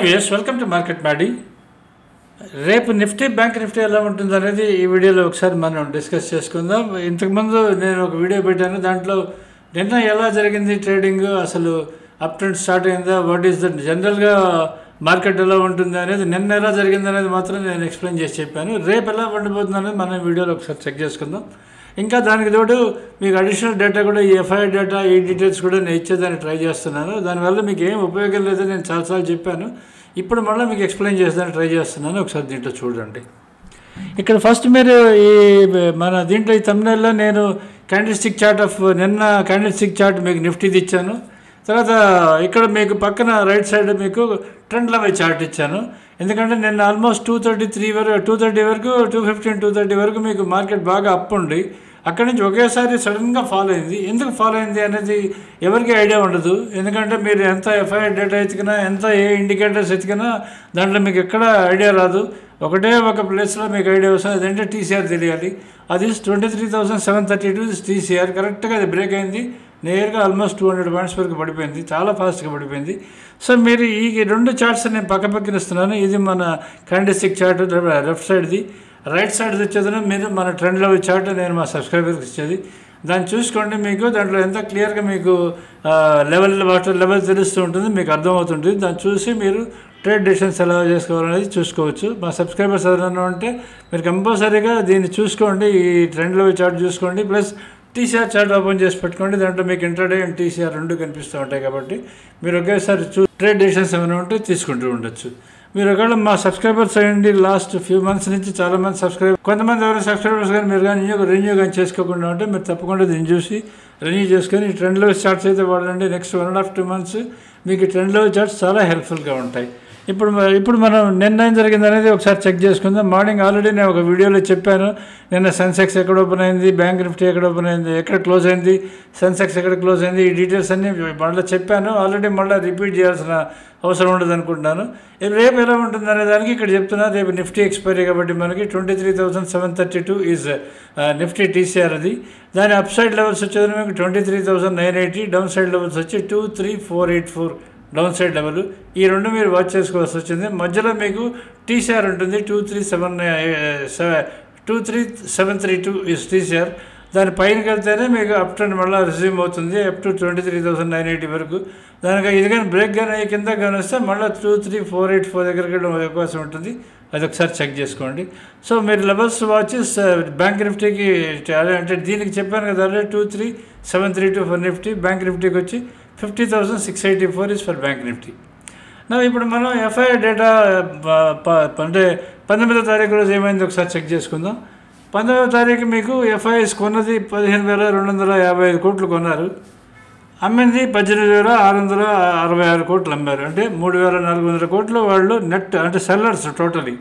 Viewers welcome to market Maddy. రేపు Nifty bank Nifty ఎలా ఉంటుంది అనేది ఈ వీడియోలో ఒకసారి మనం డిస్కస్ చేసుకుందాం. ఇంతకుముందు నేను ఒక వీడియో పెట్టాను, దాంట్లో నిన్న ఎలా జరిగింది ట్రేడింగ్, అసలు అప్ ట్రెండ్ స్టార్ట్ అయిందా, వాట్ ఈస్ ద జనరల్గా మార్కెట్ ఎలా ఉంటుంది అనేది, నిన్న ఎలా జరిగింది అనేది మాత్రం నేను ఎక్స్ప్లెయిన్ చేసి చెప్పాను. రేపు ఎలా ఉండబోతుంది అనేది మనం వీడియోలో ఒకసారి చెక్ చేసుకుందాం. ఇంకా దానికి తోడు మీకు అడిషనల్ డేటా కూడా, ఈ ఎఫ్ఐఆర్ డేటా, ఈ డీటెయిల్స్ కూడా నేను ఇచ్చేదాన్ని ట్రై చేస్తున్నాను. దానివల్ల మీకు ఏం ఉపయోగం లేదని నేను చాలాసార్లు చెప్పాను. ఇప్పుడు మళ్ళీ మీకు ఎక్స్ప్లెయిన్ చేసేదాన్ని ట్రై చేస్తున్నాను. ఒకసారి దీంట్లో చూడండి. ఇక్కడ ఫస్ట్ మీరు ఈ మన దీంట్లో ఈ thumbnail లో నేను క్యాండిల్స్టిక్ చార్ట్ ఆఫ్ నిన్న క్యాండిల్స్టిక్ చార్ట్ మీకు నిఫ్టీది ఇచ్చాను. తర్వాత ఇక్కడ మీకు పక్కన రైట్ సైడ్ మీకు ట్రెండ్ లెవెల్ చార్ట్ ఇచ్చాను. ఎందుకంటే నిన్న ఆల్మోస్ట్ 230 వరకు 215 230 వరకు మీకు మార్కెట్ బాగా అప్ ఉండి అక్కడి నుంచి ఒకేసారి సడన్గా ఫాలో అయింది. ఎందుకు ఫాలో అయింది అనేది ఎవరికి ఐడియా ఉండదు. ఎందుకంటే మీరు ఎంత ఎఫ్ఐఆర్ డేటా ఎతికినా, ఎంత ఏ ఇండికేటర్స్ ఎతికినా దాంట్లో మీకు ఎక్కడ ఐడియా రాదు. ఒకటే ఒక ప్లేస్లో మీకు ఐడియా వస్తుంది, అదంటే టీసీఆర్ తెలియాలి. అది 23,732 టీసీఆర్. కరెక్ట్గా అది బ్రేక్ అయింది, నేరుగా ఆల్మోస్ట్ 200 పాయింట్స్ వరకు పడిపోయింది, చాలా ఫాస్ట్గా పడిపోయింది. సో మీరు ఈ రెండు చార్ట్స్ నేను పక్కన ఇస్తున్నాను. ఇది మన క్యాండిల్స్టిక్ చార్ట్ లెఫ్ట్ సైడ్ది, రైట్ సైడ్ వచ్చేది మీరు మన ట్రెండ్ లెవెల్ చార్ట్ నేను మా సబ్స్క్రైబర్కి ఇచ్చేది. దాన్ని చూసుకోండి, మీకు దాంట్లో ఎంత క్లియర్గా మీకు వాటర్ లెవెల్ తెలుస్తూ ఉంటుంది, మీకు అర్థమవుతుంటుంది. దాన్ని చూసి మీరు ట్రేడ్ డెసిషన్స్ ఎలా చేసుకోవాలనేది చూసుకోవచ్చు. మా సబ్స్క్రైబర్స్ ఎవరైనా ఉంటే మీరు కంపల్సరీగా దీన్ని చూసుకోండి, ఈ ట్రెండ్ లెవెల్ చార్ట్ చూసుకోండి, ప్లస్ టీసీఆర్ చార్ట్ ఓపెన్ చేసి పెట్టుకోండి. దాంట్లో మీకు ఇంట్రాడే అండ్ టీసీఆర్ రెండు కనిపిస్తూ ఉంటాయి. కాబట్టి మీరు ఒకేసారి ట్రేడ్ డెసిషన్స్ ఏమైనా ఉంటే తీసుకుంటూ ఉండొచ్చు. మీరు ఒకవేళ మా సబ్స్క్రైబర్స్ అయ్యండి, లాస్ట్ ఫ్యూ మంత్స్ నుంచి చాలామంది కొంతమంది ఎవరైనా సబ్స్క్రైబర్స్ కానీ మీరు కానీ రెన్యూ కానీ చేసుకోకుండా ఉంటే మీరు తప్పకుండా దీన్ని చూసి రెన్యూ చేసుకొని ఈ ట్రెండ్ లెవెల్ చార్ట్స్ అయితే వాడండి. నెక్స్ట్ 1.5-2 months మీకు ట్రెండ్ లెవెల్ చార్ట్స్ చాలా హెల్ప్ఫుల్గా ఉంటాయి. ఇప్పుడు మనం నిన్న ఏం జరిగింది అనేది ఒకసారి చెక్ చేసుకుందాం. మార్నింగ్ ఆల్రెడీ నేను ఒక వీడియోలో చెప్పాను, నిన్న సెన్సెక్స్ ఎక్కడ ఓపెన్ అయింది, బ్యాంక్ నిఫ్టీ ఎక్కడ ఓపెన్ అయింది, ఎక్కడ క్లోజ్ అయింది, సెన్సెక్స్ ఎక్కడ క్లోజ్ అయింది, ఈ డీటెయిల్స్ అన్నీ మళ్ళీ చెప్పాను. ఆల్రెడీ మళ్ళీ రిపీట్ చేయాల్సిన అవసరం ఉండదు అనుకుంటున్నాను. రేపు ఎలా ఉంటుంది అనే దానికి ఇక్కడ చెప్తున్నా. రేపు నిఫ్టీ ఎక్స్పైరీ కాబట్టి మనకి 23,732 ఈజ్ నిఫ్టీ టీసీఆర్. అది దాని అప్ సైడ్ లెవెల్స్ వచ్చేది మీకు 23,980, డౌన్ సైడ్ లెవెల్స్ వచ్చి 23,484 డౌన్ సైడ్ లెవెల్. ఈ రెండు మీరు వాచ్ చేసుకోవాల్సి వచ్చింది. మధ్యలో మీకు టీసీఆర్ ఉంటుంది 23,732 ఈజ్ టీసీఆర్. దాని పైనకి వెళ్తేనే మీకు అప్ ట్రెండ్ మళ్ళీ రిజ్యూమ్ అవుతుంది అప్ టు 23,980 వరకు. దానికి ఇది కానీ బ్రేక్ కానీ కింద కానీ వస్తే మళ్ళీ 23,484 దగ్గరికి వెళ్ళడం అవకాశం ఉంటుంది. అది ఒకసారి చెక్ చేసుకోండి. సో మీరు లెవెల్స్ వాచ్ బ్యాంక్ నిఫ్టీకి అంటే దీనికి చెప్పాను కదా, 23,732 ఫర్ నిఫ్టీ, బ్యాంక్ నిఫ్టీకి వచ్చి 50,684 ఈజ్ ఫర్ బ్యాంక్ నిఫ్టీ. ఇప్పుడు మనం ఎఫ్ఐఆర్ డేటా అంటే 19వ తారీఖు రోజు ఏమైంది ఒకసారి చెక్ చేసుకుందాం. 19వ తారీఖు మీకు ఎఫ్ఐఎస్ కొన్నది 15,255 కోట్లు కొన్నారు, అమ్మింది 18,666 కోట్లు అమ్మారు. అంటే 3,400 కోట్లు వాళ్ళు నెట్, అంటే సెల్లర్స్ టోటలీ.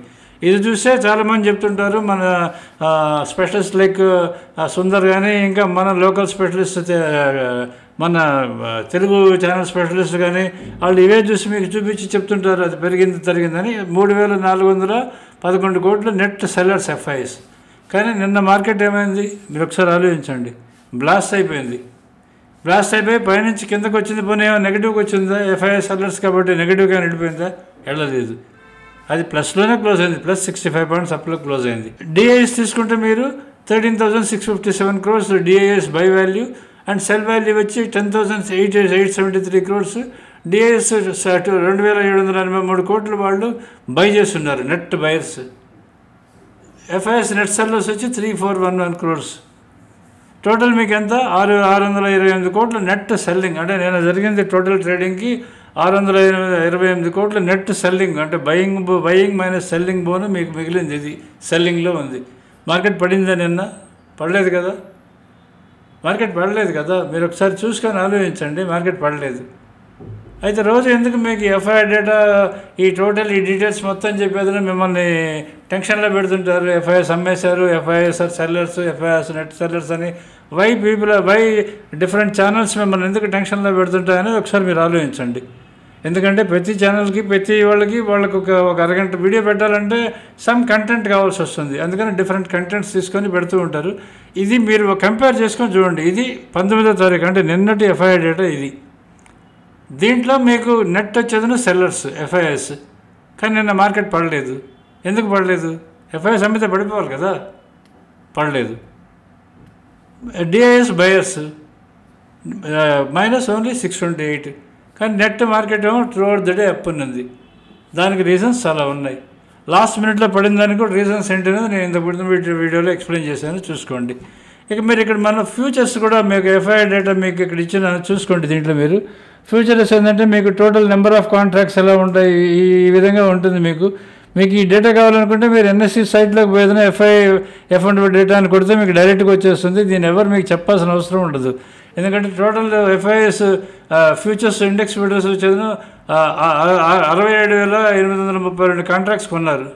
ఇది చూస్తే చాలామంది చెప్తుంటారు, మన స్పెషలిస్ట్ లైక్ సుందర్ కానీ, ఇంకా మన లోకల్ స్పెషలిస్ట్ మన తెలుగు ఛానల్ స్పెషలిస్ట్ కానీ వాళ్ళు ఇవే చూసి మీకు చూపించి చెప్తుంటారు అది పెరిగింది తరిగిందని. 3,411 కోట్లు నెట్ సెల్లర్స్ ఎఫ్ఐఎస్. కానీ నిన్న మార్కెట్ ఏమైంది మీరు ఒకసారి ఆలోచించండి. బ్లాస్ట్ అయిపోయింది. బ్లాస్ట్ అయిపోయి పైనుంచి కిందకు వచ్చింది, పోనీ ఏమో నెగిటివ్కి వచ్చిందా? ఎఫ్ఐఎస్ సెల్లర్స్ కాబట్టి నెగిటివ్గా వెళ్ళిపోయిందా? వెళ్ళలేదు. అది ప్లస్లోనే క్లోజ్ అయింది, +65 పాయింట్స్ అప్లో క్లోజ్ అయింది. డిఐఎస్ తీసుకుంటే మీరు 13,657 crores DIIs buy value, and sell value వచ్చి 10,873 crores. డిఐఎస్ 2,783 కోట్లు వాళ్ళు బై చేస్తున్నారు, net buyers. FIIs net sellers వచ్చి 3,411 crores. టోటల్ మీకు ఎంత? 628 కోట్లు నెట్ సెల్లింగ్. అంటే నేను జరిగింది టోటల్ ట్రేడింగ్కి 628 కోట్లు నెట్ సెల్లింగ్. అంటే బయింగ్ మైనస్ సెల్లింగ్ బోను మీకు మిగిలింది. ఇది సెల్లింగ్లో ఉంది. మార్కెట్ పడిందా నిన్న? పడలేదు కదా. మార్కెట్ పడలేదు కదా. మీరు ఒకసారి చూసుకొని ఆలోచించండి, మార్కెట్ పడలేదు. అయితే రోజు ఎందుకు మీకు ఎఫ్ఐఆర్ డేటా ఈ టోటల్ ఈ డీటెయిల్స్ మొత్తం చెప్పేదని మిమ్మల్ని టెన్షన్లో పెడుతుంటారు. ఎఫ్ఐఎస్ అమ్మేశారు, FIIs sellers, FIIs net sellers అని. వై డిఫరెంట్ ఛానల్స్ మిమ్మల్ని ఎందుకు టెన్షన్లో పెడుతుంటాయని ఒకసారి మీరు ఆలోచించండి. ఎందుకంటే ప్రతి ఛానల్కి ప్రతి వాళ్ళకి ఒక అరగంట వీడియో పెట్టాలంటే సమ్ కంటెంట్ కావాల్సి వస్తుంది. అందుకని డిఫరెంట్ కంటెంట్స్ తీసుకొని పెడుతూ ఉంటారు. ఇది మీరు కంపేర్ చేసుకొని చూడండి. ఇది 19వ తారీఖు అంటే నిన్నటి ఎఫ్ఐఆర్ డేటా. ఇది దీంట్లో మీకు నెట్ వచ్చేది సెల్లర్స్ ఎఫ్ఐఎస్, కానీ నిన్న మార్కెట్ పడలేదు. ఎందుకు పడలేదు? ఎఫ్ఐఎస్ అమ్మితే పడిపోవాలి కదా, పడలేదు. డిఐఎస్ బయర్స్ మైనస్ ఓన్లీ 628, కానీ నెట్ మార్కెట్ ఏమో through out the day up ఉన్నది. దానికి రీజన్స్ చాలా ఉన్నాయి. లాస్ట్ మినిట్లో పడిన దానికి కూడా రీజన్స్ ఏంటనేది నేను ఇంతకుముందు వీడియోలో ఎక్స్ప్లెయిన్ చేశాను, చూసుకోండి. ఇక మీరు ఇక్కడ మన ఫ్యూచర్స్ కూడా మీకు ఎఫ్ఐఐ డేటా మీకు ఇక్కడ ఇచ్చిన చూసుకోండి. దీంట్లో మీరు ఫ్యూచర్స్ ఏంటంటే మీకు టోటల్ నెంబర్ ఆఫ్ కాంట్రాక్ట్స్ ఎలా ఉంటాయి, ఈ విధంగా ఉంటుంది. మీకు ఈ డేటా కావాలనుకుంటే మీరు ఎన్ఎస్సి సైట్లోకి పోయేదైనా F&O డేటా అని కొడితే మీకు డైరెక్ట్గా వచ్చేస్తుంది. దీన్ని ఎవరు మీకు చెప్పాల్సిన అవసరం ఉండదు. ఎందుకంటే టోటల్ ఎఫ్ఐఎస్ ఫ్యూచర్స్ ఇండెక్స్ ఫీడర్స్ వచ్చేది 67,832 కాంట్రాక్ట్స్ కొన్నారు.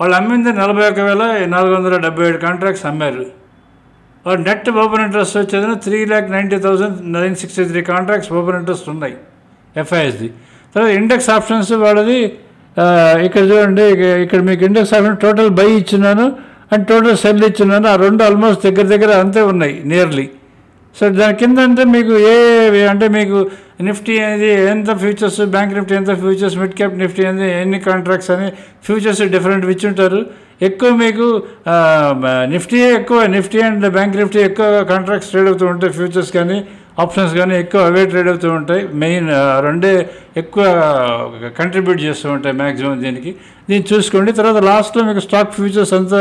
వాళ్ళు అమ్మింది 41,477 కాంట్రాక్ట్స్ అమ్మారు. వాళ్ళు నెట్ ఓపెన్ ఇంట్రెస్ట్ వచ్చేది 3,90,963 కాంట్రాక్ట్స్ ఓపెన్ ఇంట్రెస్ట్ ఉన్నాయి ఎఫ్ఐఎస్ది. తర్వాత ఇండెక్స్ ఆప్షన్స్ వాళ్ళది ఇక్కడ చూడండి, ఇక్కడ మీకు ఇండెక్స్ ఆప్షన్ టోటల్ బై ఇచ్చున్నాను అండ్ టోటల్ సెల్ ఇచ్చున్నాను. ఆ రెండు ఆల్మోస్ట్ దగ్గర అంతే ఉన్నాయి నియర్లీ. సో దాని కింద అంటే మీకు అంటే మీకు నిఫ్టీ అనేది ఎంత ఫ్యూచర్స్, బ్యాంక్ నిఫ్టీ ఎంత ఫ్యూచర్స్, మిడ్ క్యాప్ నిఫ్టీ అనేది ఎన్ని కాంట్రాక్ట్స్ అని ఫ్యూచర్స్ డిఫరెంట్ ఇచ్చుంటారు. ఎక్కువ మీకు నిఫ్టీ అండ్ బ్యాంక్ నిఫ్టీ ఎక్కువ కాంట్రాక్ట్స్ ట్రేడ్ అవుతూ ఉంటాయి. ఫ్యూచర్స్ కానీ ఆప్షన్స్ కానీ ఎక్కువ అవే ట్రేడ్ అవుతూ ఉంటాయి. మెయిన్ రెండే ఎక్కువ కంట్రిబ్యూట్ చేస్తూ ఉంటాయి మ్యాక్సిమం దీన్ని చూసుకోండి. తర్వాత లాస్ట్లో మీకు స్టాక్ ఫ్యూచర్స్ ఎంత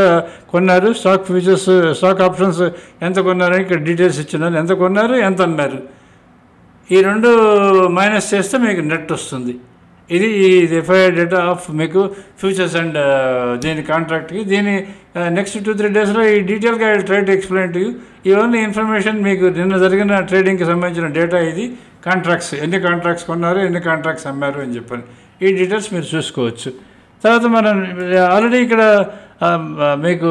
కొన్నారు, స్టాక్ ఆప్షన్స్ ఎంత కొన్నారని ఇక్కడ డీటెయిల్స్ ఇచ్చినారు. ఎంత కొన్నారు, ఎంత అమ్మారు, ఈ రెండు మైనస్ చేస్తే మీకు నెట్ వస్తుంది. ఇది ఎఫ్ఐఐ డేటా ఆఫ్ మీకు ఫ్యూచర్స్ అండ్ దీని కాంట్రాక్ట్కి. దీని నెక్స్ట్ 2-3 డేస్లో ఈ డీటెయిల్గా I will try to explain to you. ఈ ఓన్లీ ఇన్ఫర్మేషన్ మీకు నిన్న జరిగిన ట్రేడింగ్కి సంబంధించిన డేటా ఇది. కాంట్రాక్ట్స్ ఎన్ని కాంట్రాక్ట్స్ కొన్నారు, ఎన్ని కాంట్రాక్ట్స్ అమ్మారు అని చెప్పని ఈ డీటెయిల్స్ మీరు చూసుకోవచ్చు. తర్వాత మనం ఆల్రెడీ ఇక్కడ మీకు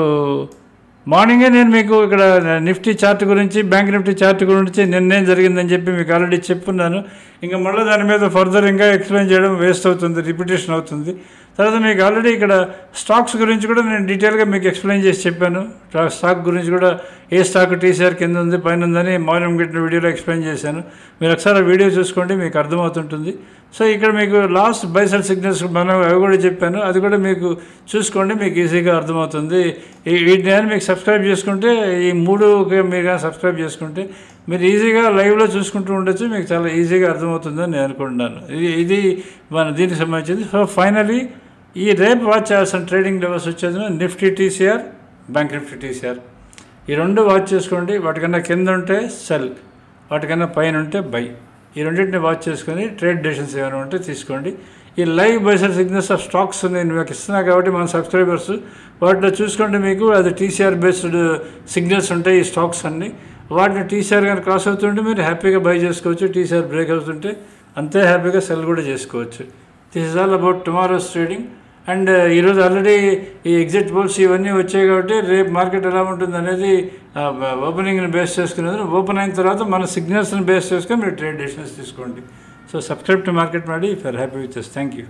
మార్నింగే నేను మీకు ఇక్కడ నిఫ్టీ చార్ట్ గురించి, బ్యాంక్ నిఫ్టీ చార్ట్ గురించి నిన్నేం జరిగిందని చెప్పి మీకు ఆల్రెడీ చెప్పున్నాను. ఇంకా మళ్ళీ దాని మీద ఫర్దర్ ఇంకా ఎక్స్ప్లెయిన్ చేయడం వేస్ట్ అవుతుంది, రిపిటేషన్ అవుతుంది. తర్వాత మీకు ఆల్రెడీ ఇక్కడ స్టాక్స్ గురించి కూడా నేను డీటెయిల్గా మీకు ఎక్స్ప్లెయిన్ చేసి చెప్పాను. స్టాక్ గురించి కూడా ఏ స్టాక్ టీసీఆర్ కింద ఉంది, పైన ఉందని మార్నింగ్ పెట్టిన వీడియోలో ఎక్స్ప్లెయిన్ చేశాను. మీరు ఒకసారి ఆ వీడియో చూసుకోండి, మీకు అర్థమవుతుంటుంది. సో ఇక్కడ మీకు లాస్ట్ బై సెల్ సిగ్నల్స్ మనం అవి కూడా చెప్పాను, అది కూడా మీకు చూసుకోండి, మీకు ఈజీగా అర్థమవుతుంది. వీటిని మీకు సబ్స్క్రైబ్ చేసుకుంటే, ఈ 3 మీరు కానీ సబ్స్క్రైబ్ చేసుకుంటే మీరు ఈజీగా లైవ్లో చూసుకుంటూ ఉండొచ్చు, మీకు చాలా ఈజీగా అర్థమవుతుందని నేను అనుకుంటున్నాను. ఇది మన దీనికి సంబంధించింది. సో ఫైనలీ ఈ రేపు వాచ్ చేయాల్సిన ట్రేడింగ్ లెవెల్స్ వచ్చేది Nifty TCR, bank Nifty TCR, ఈ రెండు వాచ్ చేసుకోండి. వాటికన్నా కింద ఉంటే సెల్, వాటికన్నా పైన ఉంటే బై. ఈ రెండింటిని వాచ్ చేసుకొని ట్రేడ్ డెసిషన్స్ ఏమైనా ఉంటే తీసుకోండి. ఈ లైవ్ బైసెల్ సిగ్నల్స్ ఆఫ్ స్టాక్స్ నేను మీకు ఇస్తున్నా కాబట్టి మన సబ్స్క్రైబర్స్ వాటిలో చూసుకోండి. మీకు అది టీసీఆర్ బేస్డ్ సిగ్నల్స్ ఉంటాయి ఈ స్టాక్స్ అన్నీ. వాటిని టీసీఆర్ కానీ క్రాస్ అవుతుంటే మీరు హ్యాపీగా బై చేసుకోవచ్చు. టీసీఆర్ బ్రేక్ అవుతుంటే అంతే హ్యాపీగా సెల్ కూడా చేసుకోవచ్చు. This is all about tomorrow's trading. And ఈరోజు ఆల్రెడీ ఈ ఎగ్జిట్ పోల్స్ ఇవన్నీ వచ్చాయి కాబట్టి రేపు మార్కెట్ ఎలా ఉంటుంది అనేది ఓపెనింగ్ని బేస్ చేసుకునేది. ఓపెన్ అయిన తర్వాత మన సిగ్నల్స్ని బేస్ చేసుకొని మీరు ట్రేడ్ డెసిషన్స్ తీసుకోండి. సో సబ్స్క్రైబ్ టు మార్కెట్ మాడి if you're happy with this. Thank you.